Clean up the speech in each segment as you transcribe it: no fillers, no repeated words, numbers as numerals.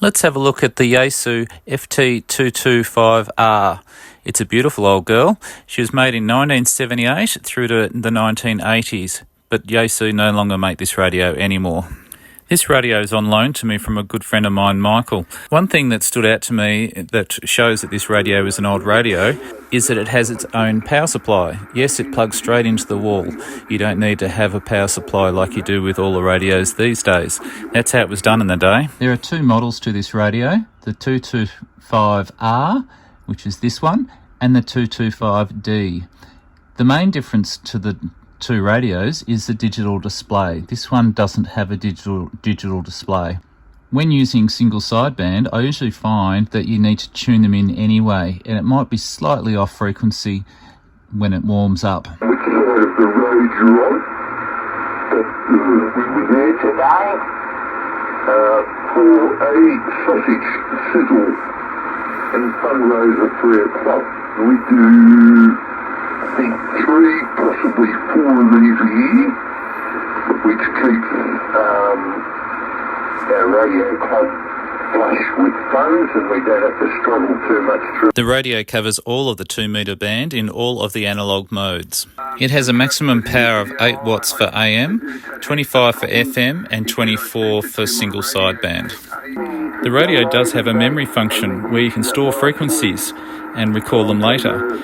Let's have a look at the Yaesu FT-225R. It's a beautiful old girl. She was made in 1978 through to the 1980s, but Yaesu no longer make this radio anymore. This radio is on loan to me from a good friend of mine, Michael. One thing that stood out to me that shows that this radio is an old radio is that it has its own power supply. Yes, it plugs straight into the wall. You don't need to have a power supply like you do with all the radios these days. That's how it was done in the day. There are two models to this radio, the 225R, which is this one, and the 225D. The main difference to the two radios is the digital display. This one doesn't have a digital display. When using single sideband, I usually find that you need to tune them in anyway, and it might be slightly off frequency when it warms up. Which side of the road you're on? We were there today for a sausage sizzle and fundraiser at 3 o'clock. We do, I think, 3, possibly 4 of these a year, which keeps our radio club flush with funds and we don't have to struggle too much through. The radio covers all of the 2 metre band in all of the analogue modes. It has a maximum power of 8 watts for AM, 25 for FM and 24 for single sideband. The radio does have a memory function where you can store frequencies and recall them later,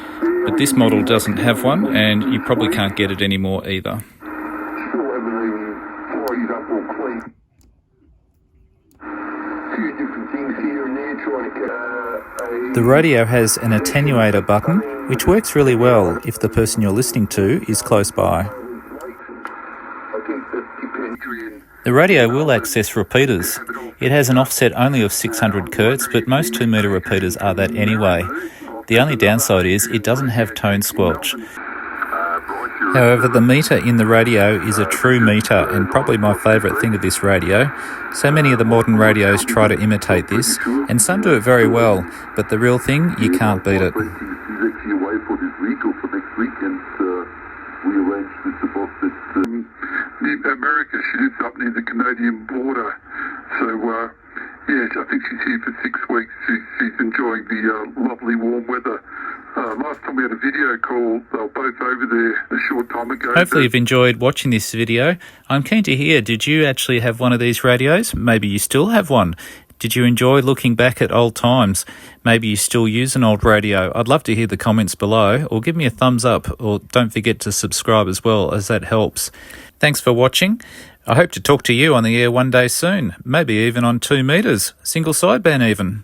but this model doesn't have one and you probably can't get it anymore either. The radio has an attenuator button, which works really well if the person you're listening to is close by. The radio will access repeaters. It has an offset only of 600 Hz, but most 2 metre repeaters are that anyway. The only downside is it doesn't have tone squelch. However, the meter in the radio is a true meter and probably my favourite thing of this radio. So many of the modern radios try to imitate this, and some do it very well, but the real thing, you can't beat it. He's actually away for this week or for next week, and we arranged with the boss that America, she lives up near the Canadian border. So, yeah, I think she's here for 6 weeks. She's enjoying the lovely warm weather. Last time we had a video call, they were both over there a short time ago. Hopefully you've enjoyed watching this video. I'm keen to hear, did you actually have one of these radios? Maybe you still have one. Did you enjoy looking back at old times? Maybe you still use an old radio. I'd love to hear the comments below, or give me a thumbs up, or don't forget to subscribe as well, as that helps. Thanks for watching. I hope to talk to you on the air one day soon, maybe even on 2 metres, single sideband even.